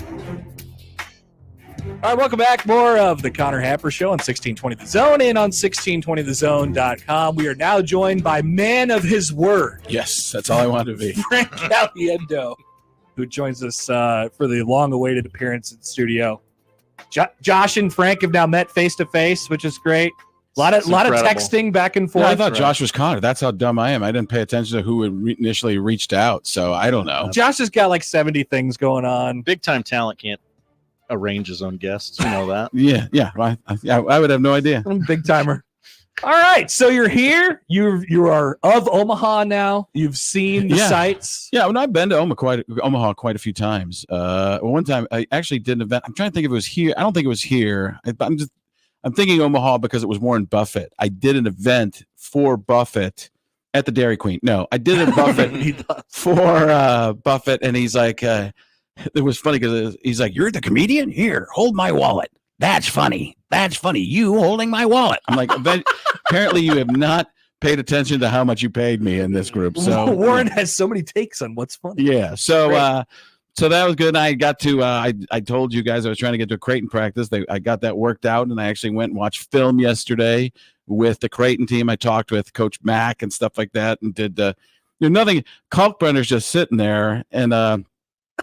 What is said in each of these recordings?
All right, welcome back. More of the Connor Happer Show on 1620 The Zone and on 1620thezone.com. We are now joined by man of his word. Yes, that's all I wanted to be. Frank Caliendo, who joins us for the long-awaited appearance in the studio. Josh and Frank have now met face-to-face, which is great. A lot of texting back and forth. Yeah, I thought Josh was Connor. That's how dumb I am. I didn't pay attention to who initially reached out, so I don't know. Josh has got like 70 things going on. Big-time talent can't arrange his own guests. You know that. Yeah. I would have no idea. I'm a big timer. All right, so you're here. You are of Omaha now. You've seen the sites. Yeah, I've been to Omaha quite a few times. One time I actually did an event. I'm trying to think if it was here. I don't think it was here. I'm thinking Omaha because it was Warren Buffett. I did an event for Buffett at the Dairy Queen. No, I did a Buffett for Buffett, and he's like, it was funny because he's like, "You're the comedian? Here, hold my wallet. That's funny. That's funny. You holding my wallet." I'm like, apparently you have not paid attention to how much you paid me in this group. So Warren has so many takes on what's funny. Yeah. So so that was good. And I got to I told you guys I was trying to get to a Creighton practice. I got that worked out, and I actually went and watched film yesterday with the Creighton team. I talked with Coach Mack and stuff like that, and did nothing. Kalkbrenner's just sitting there, and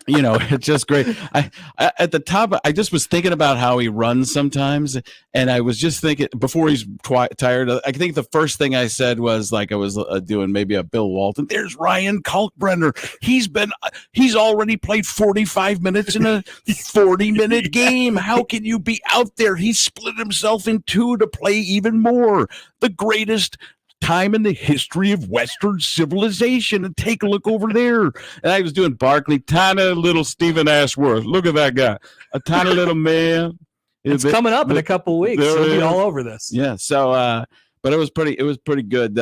it's just great. I at the top, I just was thinking about how he runs sometimes, and I was just thinking before he's tired. I think the first thing I said was like I was doing maybe a Bill Walton. There's Ryan Kalkbrenner. He's already played 45 minutes in a 40-minute game. How can you be out there? He split himself in two to play even more. The greatest time in the history of Western civilization, and take a look over there. And I was doing Barkley, tiny little Stephen Ashworth. Look at that guy, a tiny little man. It's coming up in a couple of weeks. We'll be all over this. Yeah. So, but it was pretty good.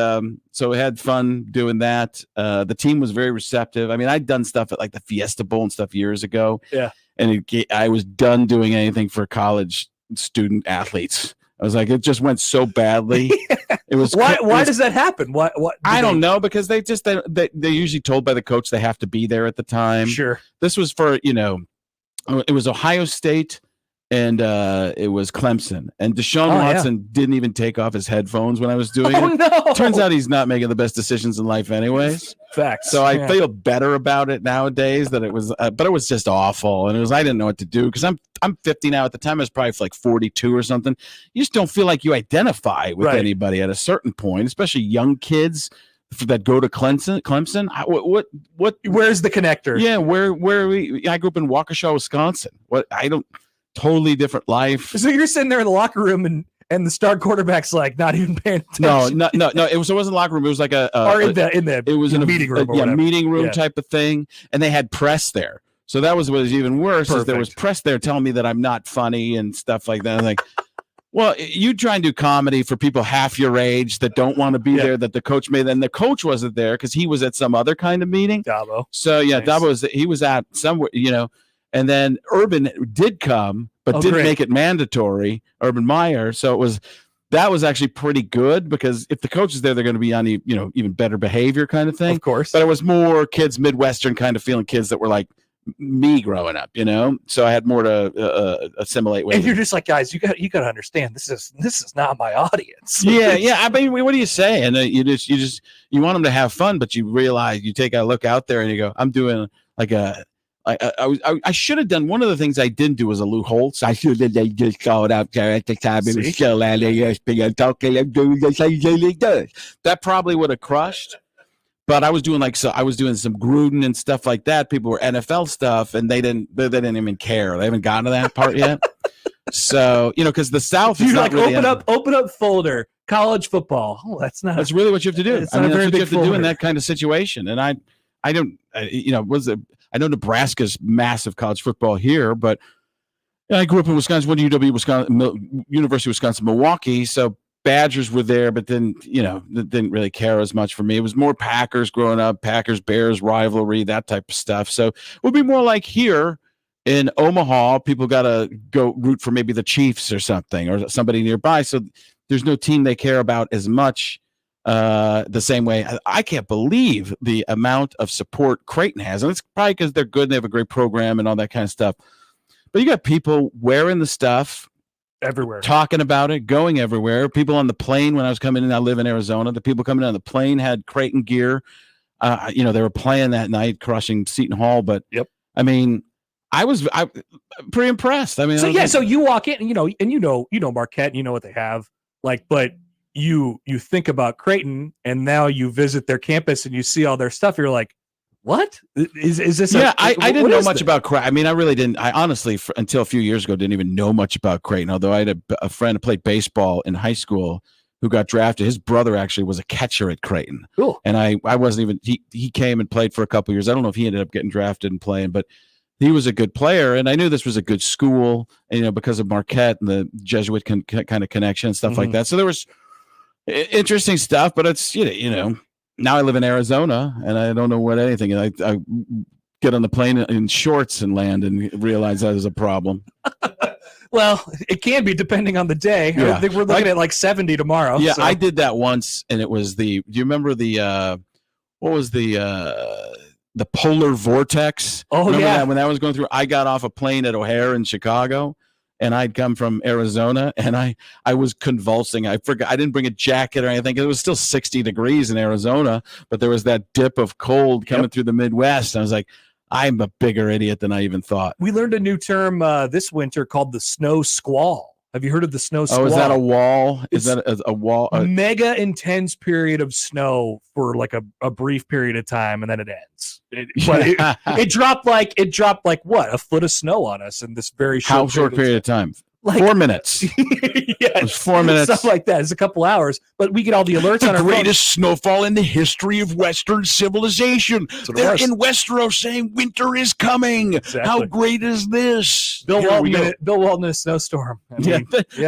So we had fun doing that. The team was very receptive. I mean, I'd done stuff at like the Fiesta Bowl and stuff years ago. Yeah. And I was done doing anything for college student athletes. I was like, it just went so badly. It was why does that happen? What I don't know, because they're usually told by the coach they have to be there at the time. Sure. This was for it was Ohio State and it was Clemson, and Deshaun Watson didn't even take off his headphones when I was doing it. No. Turns out he's not making the best decisions in life anyways. Facts. So I feel better about it nowadays that it was, but it was just awful. And I didn't know what to do because I'm 50 now. At the time I was probably like 42 or something. You just don't feel like you identify with anybody at a certain point, especially young kids that go to Clemson. What? Where's the connector? Yeah. I grew up in Waukesha, Wisconsin. Totally different life. So you're sitting there in the locker room and the star quarterback's like not even paying attention. No. It wasn't a locker room. It was like in the meeting room. Meeting room type of thing. And they had press there. So that was what was even worse. Is there was press there telling me that I'm not funny and stuff like that. I'm like, well, you try and do comedy for people half your age that don't want to be there, that the coach made. And the coach wasn't there because he was at some other kind of meeting. Dabo. So Dabo he was at somewhere, and then Urban did come, but didn't make it mandatory, Urban Meyer. So that was actually pretty good, because if the coach is there, they're going to be on even better behavior kind of thing. Of course. But it was more kids, Midwestern kind of feeling kids that were like me growing up, So I had more to assimilate with. And you're just like, guys, you got to understand, this is not my audience. Yeah. I mean, what do you say? And you want them to have fun, but you realize you take a look out there and you go, I'm doing like I should have done one of the things I didn't do was a Lou Holtz. I should have just called out there at the time. It was still out there talking. I'm doing this. That probably would have crushed. But I was doing some Gruden and stuff like that. People were NFL stuff, and they didn't even care. They haven't gotten to that part yet. So because the South is not really open up folder college football. Oh, that's really what you have to do. That's what you have to do in that kind of situation. And I don't I know Nebraska's massive college football here, but I grew up in Wisconsin, went to University of Wisconsin, Milwaukee. So Badgers were there, but then, didn't really care as much for me. It was more Packers growing up, Packers-Bears rivalry, that type of stuff. So it would be more like here in Omaha, people got to go root for maybe the Chiefs or something or somebody nearby. So there's no team they care about as much. The same way. I can't believe the amount of support Creighton has, and it's probably because they're good and they have a great program and all that kind of stuff. But you got people wearing the stuff everywhere, talking about it, going everywhere. People on the plane when I was coming in, I live in Arizona. The people coming in on the plane had Creighton gear. They were playing that night, crushing Seton Hall. But I mean, I was pretty impressed. I mean, so you walk in, and you know Marquette, and you know what they have, but you think about Creighton, and now you visit their campus and you see all their stuff. You're like, what is this? I didn't know much about Creighton. I mean, I really didn't. I honestly, until a few years ago, didn't even know much about Creighton. Although I had a friend who played baseball in high school who got drafted. His brother actually was a catcher at Creighton. Cool. And I wasn't even. He came and played for a couple of years. I don't know if he ended up getting drafted and playing, but he was a good player, and I knew this was a good school. And, because of Marquette and the Jesuit kind of connection and stuff like that. So there was interesting stuff, but it's now I live in Arizona and I don't know what anything. I get on the plane in shorts and land and realize that is a problem. Well, it can be depending on the day. Yeah. I think we're looking at like 70 tomorrow. Yeah, so. I did that once, and it was do you remember the polar vortex? Oh, remember yeah. that? When that was going through, I got off a plane at O'Hare in Chicago, and I'd come from Arizona, and I was convulsing. I forgot I didn't bring a jacket or anything. It was still 60 degrees in Arizona, but there was that dip of cold coming through the Midwest. I was like, I'm a bigger idiot than I even thought. We learned a new term this winter called the snow squall. Have you heard of the snow squall? Oh, is that a wall? Is that a wall? Mega intense period of snow for like a brief period of time, and then it ends. It dropped like what, a foot of snow on us in this very short period of time? Like 4 minutes. Yeah, it was 4 minutes. Stuff like that. It's a couple hours, but we get all the alerts on our greatest snowfall in the history of Western civilization. They're in Westeros saying winter is coming. Exactly. How great is this? Bill Walton in a snowstorm.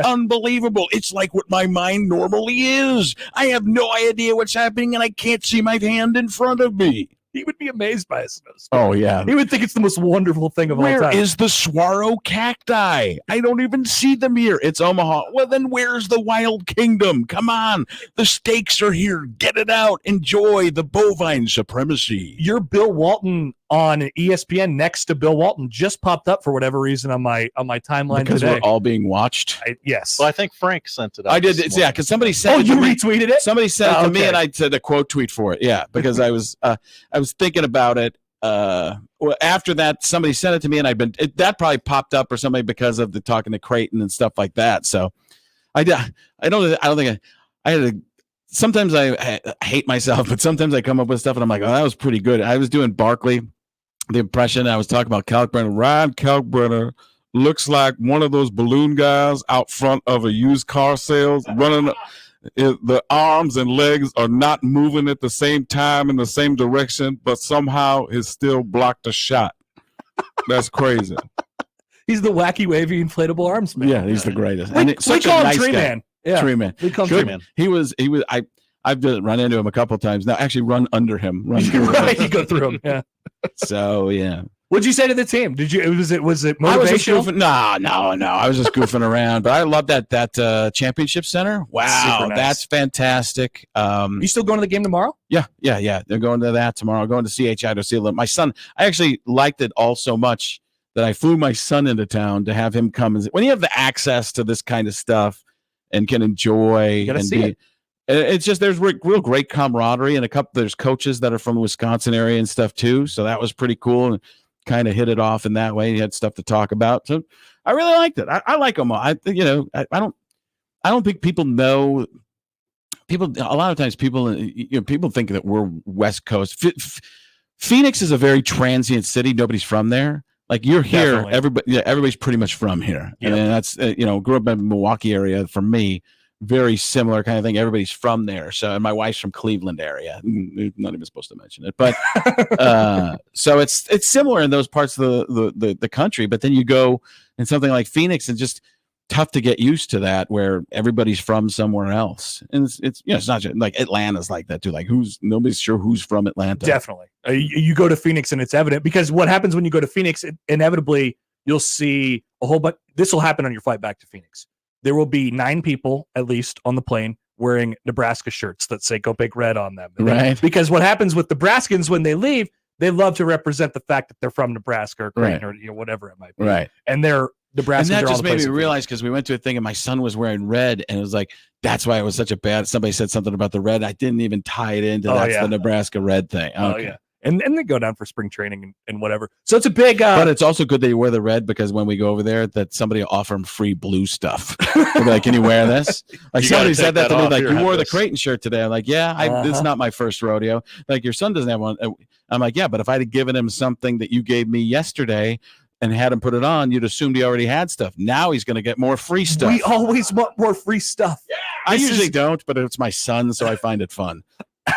Unbelievable. It's like what my mind normally is. I have no idea what's happening, and I can't see my hand in front of me. He would be amazed by a snowstorm. Oh, yeah. He would think it's the most wonderful thing of all time. Where is the saguaro cacti? I don't even see them here. It's Omaha. Well, then where's the Wild Kingdom? Come on. The stakes are here. Get it out. Enjoy the bovine supremacy. Your Bill Walton on ESPN next to Bill Walton just popped up for whatever reason on my timeline because today. We're all being watched. Yes. Well, I think Frank sent it out. I did. Yeah, because somebody sent it. Oh, you retweeted it? Somebody sent it to me, and I said a quote tweet for it. Yeah, because I was thinking about it. Well, after that, somebody sent it to me, and that probably popped up or somebody because of the talking to Creighton and stuff like that. So I don't think I had a. Sometimes I hate myself, but sometimes I come up with stuff and I'm like, oh, that was pretty good. I was doing Barkley, the impression. I was talking about Kalkbrenner. Ryan Kalkbrenner looks like one of those balloon guys out front of a used car sales running. The arms and legs are not moving at the same time in the same direction, but somehow he still blocked a shot. That's crazy. He's the wacky, wavy, inflatable arms man. Yeah, he's the greatest. We call him Tree Man. Yeah, Tree Man. We call him Tree Man. He was. I've run into him a couple of times now. Actually, run under him. Right, you go through him. Yeah. So yeah. What'd you say to the team? Was it motivational? I was just goofing. No. I was just goofing around. But I love that championship center. Wow, nice. That's fantastic. You still going to the game tomorrow? Yeah. They're going to that tomorrow. Going to CHI to see my son. I actually liked it all so much that I flew my son into town to have him come. When you have the access to this kind of stuff and can enjoy and be. It's just there's real great camaraderie, and there's coaches that are from the Wisconsin area and stuff too. So that was pretty cool, and kind of hit it off in that way. He had stuff to talk about, so I really liked it. I like them all. I don't think people know. People a lot of times people think that we're West Coast. Phoenix is a very transient city. Nobody's from there. Like you're here, Definitely. everybody's pretty much from here, and that's grew up in the Milwaukee area for me. Very similar kind of thing. Everybody's from there. So, and my wife's from Cleveland area. Not even supposed to mention it, but so it's similar in those parts of the country. But then you go in something like Phoenix, and just tough to get used to that, where everybody's from somewhere else. And it's not just like Atlanta's like that too. Like nobody's sure who's from Atlanta. Definitely, you go to Phoenix and it's evident, because what happens when you go to Phoenix? Inevitably, you'll see a whole bunch. This will happen on your flight back to Phoenix. There will be 9 people at least on the plane wearing Nebraska shirts that say "Go Big Red" on them. Right. Because what happens with Nebraskans when they leave, they love to represent the fact that they're from Nebraska or Creighton Right. or whatever it might be. Right. And they're Nebraska. And that just made me realize, because we went to a thing and my son was wearing red, and it was like, that's why it was such a bad. Somebody said something about the red. I didn't even tie it into the Nebraska red thing. Okay. Oh yeah. And they go down for spring training and whatever. So it's a big. But it's also good that you wear the red, because when we go over there, that somebody will offer them free blue stuff. They'll be like, can you wear this? Like somebody said that to me, like, you wore the Creighton shirt today. I'm like, yeah, this is not my first rodeo. Like, your son doesn't have one. I'm like, yeah, but if I'd have given him something that you gave me yesterday and had him put it on, you'd assumed he already had stuff. Now he's going to get more free stuff. We always want more free stuff. Yeah, I usually don't, but it's my son, so I find it fun.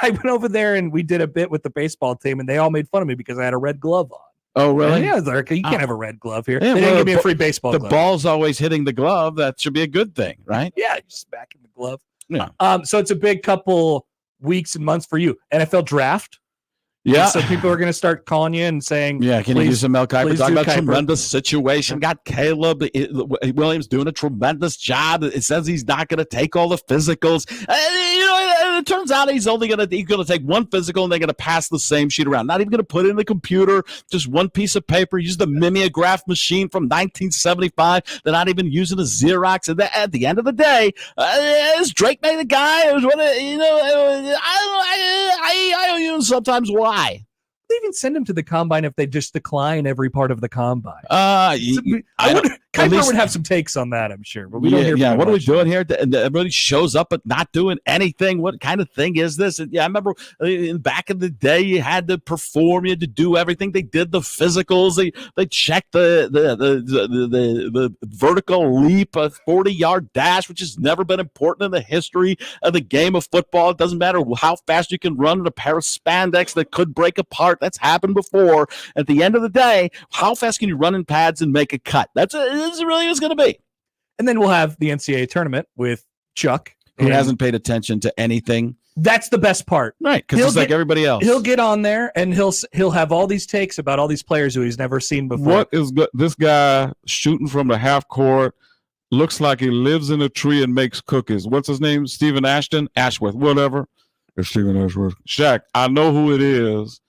I went over there and we did a bit with the baseball team, and they all made fun of me because I had a red glove on. Oh, really? And yeah, like, you can't have a red glove here. Yeah, they didn't give me a free baseball glove. The ball's always hitting the glove. That should be a good thing, right? Yeah, just smacking the glove. Yeah. So it's a big couple weeks and months for you. NFL draft. Yeah. So people are going to start calling you and saying, yeah, can you use some Mel Kiper? Talking about Kiper. Tremendous situation. Got Caleb Williams doing a tremendous job. It says he's not going to take all the physicals. It turns out he's going to take one physical, and they're going to pass the same sheet around. Not even going to put it in the computer, just one piece of paper. Use the mimeograph machine from 1975. They're not even using a Xerox. And at the end of the day, is Drake made a guy? I don't even sometimes why. They even send him to the combine if they just decline every part of the combine. Kiper would have some takes on that, I'm sure. But we don't hear. Yeah, what are we doing here? Everybody shows up but not doing anything. What kind of thing is this? And yeah, I remember back in the day, you had to perform, you had to do everything. They did the physicals. They checked the vertical leap, a 40-yard dash, which has never been important in the history of the game of football. It doesn't matter how fast you can run in a pair of spandex that could break apart. That's happened before. At the end of the day, how fast can you run in pads and make a cut? This really is going to be. And then we'll have the NCAA tournament with Chuck, who hasn't paid attention to anything. That's the best part, right? Because it's like everybody else. He'll get on there and he'll have all these takes about all these players who he's never seen before. What is this guy shooting from the half court? Looks like he lives in a tree and makes cookies. What's his name? Stephen Ashworth, whatever. It's Stephen Ashworth. Shaq, I know who it is,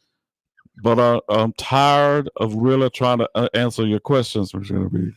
but I'm tired of really trying to answer your questions. You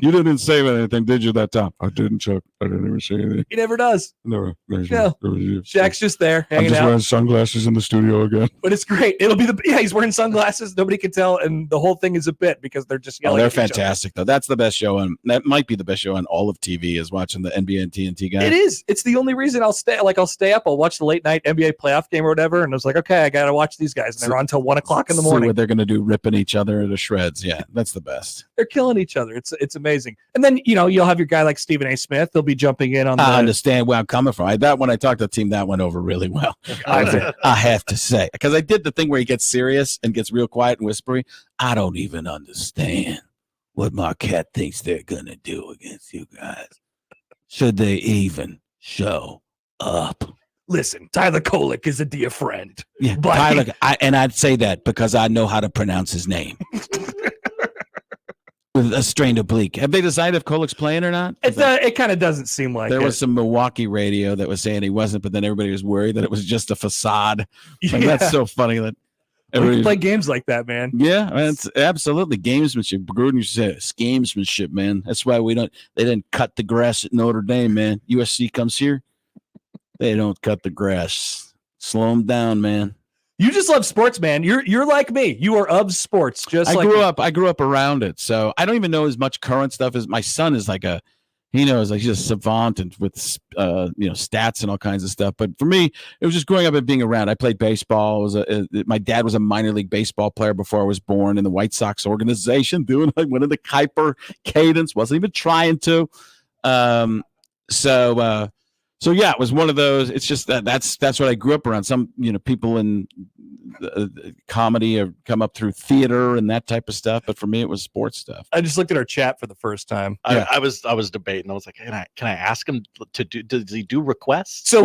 didn't say anything, did you, that time? I didn't, Chuck. I didn't even say anything. He never does. No. Shaq's just there hanging I'm just out. wearing sunglasses in the studio again. But it's great. It'll be he's wearing sunglasses. Nobody can tell, and the whole thing is a bit because they're just yelling. They're at each fantastic, though. That's the best show, and that might be the best show on all of TV is watching the NBA and TNT guys. It is. It's the only reason I'll stay. Like, I'll stay up. I'll watch the late night NBA playoff game or whatever, and I was like, okay, I got to watch these guys. And they're on until 1 o'clock in the morning. See what they're going to do, ripping each other to shreds. Yeah, that's the best. They're killing each other. It's amazing. And then, you'll have your guy like Stephen A. Smith. They'll be jumping in on I understand where I'm coming from. When I talked to the team, that went over really well. I have to say, because I did the thing where he gets serious and gets real quiet and whispery. I don't even understand what Marquette thinks they're going to do against you guys. Should they even show up? Listen, Tyler Kolek is a dear friend. Yeah, but Tyler, I'd say that because I know how to pronounce his name. With a strain oblique. Have they decided if Kolek's playing or not? It kind of doesn't seem like there was some Milwaukee radio that was saying he wasn't, but then everybody was worried that it was just a facade. Like, that's so funny that we play games like that, man. Yeah, I mean, it's absolutely gamesmanship. Gruden used to say it's gamesmanship, man. That's why they didn't cut the grass at Notre Dame, man. USC comes here, they don't cut the grass. Slow them down, man. You just love sports, man. You're like me. You are of sports. I grew up around it, so I don't even know as much current stuff as my son is. He's a savant and with stats and all kinds of stuff. But for me, it was just growing up and being around. I played baseball. My dad was a minor league baseball player before I was born in the White Sox organization. I went into Kuiper cadence. Wasn't even trying to. So yeah, it was one of those. It's just that's what I grew up around. Some people in comedy have come up through theater and that type of stuff, but for me it was sports stuff. I just looked at our chat for the first time. I was debating. I was like, can I ask him to do? Does he do requests? So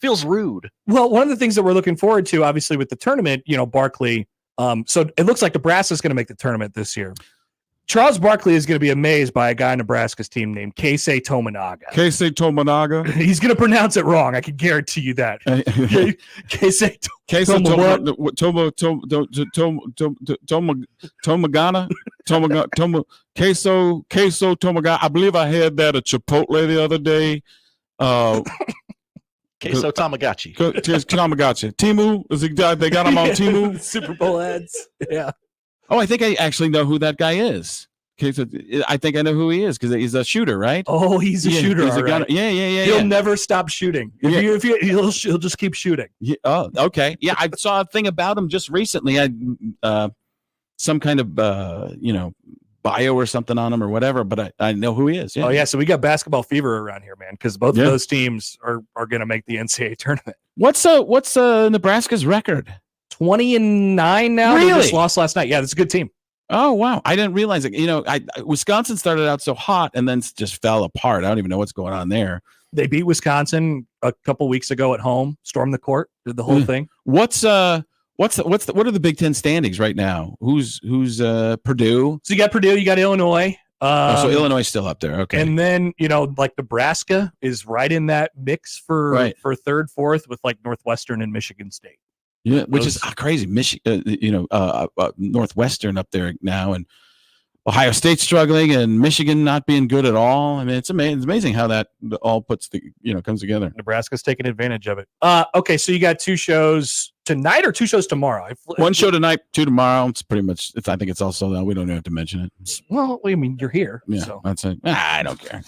feels rude. Well, one of the things that we're looking forward to, obviously, with the tournament, Barkley. So it looks like Nebraska's going to make the tournament this year. Charles Barkley is going to be amazed by a guy on Nebraska's team named Keisei Tominaga. Keisei Tominaga. He's going to pronounce it wrong. I can guarantee you that. Keisei Tomagana. Queso Tomaga. I believe I had that at Chipotle the other day. Queso Tamagotchi. Tamagotchi. Timu, is it, they got him on Timu? Super Bowl ads. Yeah. Oh, I think I actually know who that guy is. Okay, so I think I know who he is because he's a shooter, right? Oh, he's a shooter. He's a gunner. Right. Yeah. He'll never stop shooting. He'll just keep shooting. Yeah, oh, okay. Yeah, I saw a thing about him just recently. Some kind of bio or something on him or whatever, but I know who he is. Yeah. Oh yeah, so we got basketball fever around here, man, because both of those teams are going to make the NCAA tournament. What's Nebraska's record? 20-9 now. Really? They just lost last night. Yeah, that's a good team. Oh wow, I didn't realize it. Wisconsin started out so hot and then just fell apart. I don't even know what's going on there. They beat Wisconsin a couple weeks ago at home, stormed the court, did the whole thing. What are the Big Ten standings right now? Who's Purdue? So you got Purdue, you got Illinois. So Illinois is still up there. Okay. And then, like Nebraska is right in that mix for third, fourth with like Northwestern and Michigan State. Yeah, which is crazy. Michigan, Northwestern up there now, and Ohio State struggling, and Michigan not being good at all. I mean, it's amazing how that all comes together. Nebraska's taking advantage of it. Okay, so you got 2 shows tonight or 2 shows tomorrow? One show tonight, 2 tomorrow. It's pretty much. I think it's all sold out. We don't have to mention it. Well, I mean, you're here. Yeah, so. that's it. I don't care.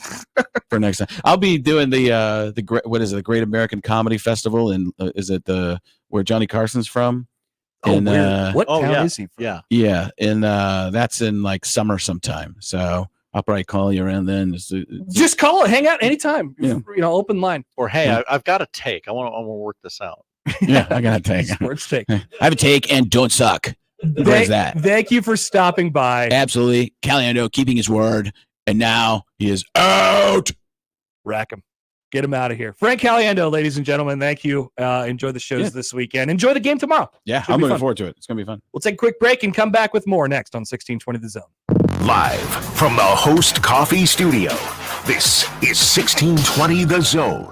For next time, I'll be doing the Great American Comedy Festival, and is it where Johnny Carson's from? What town is he from? Yeah, and that's in like summer sometime. So I'll probably call you around then. Just call it. Hang out anytime. Yeah. Open line. Or hey, I've got a take. I want to work this out. Yeah, I got a take. Sports take. I have a take and don't suck. Where's that? Thank you for stopping by. Absolutely, Caliendo keeping his word, and now he is out. Rack him. Get him out of here. Frank Caliendo, ladies and gentlemen, thank you. Enjoy the shows this weekend. Enjoy the game tomorrow. Yeah, I'm looking forward to it. It's going to be fun. We'll take a quick break and come back with more next on 1620 The Zone. Live from the Host Coffee Studio, this is 1620 The Zone.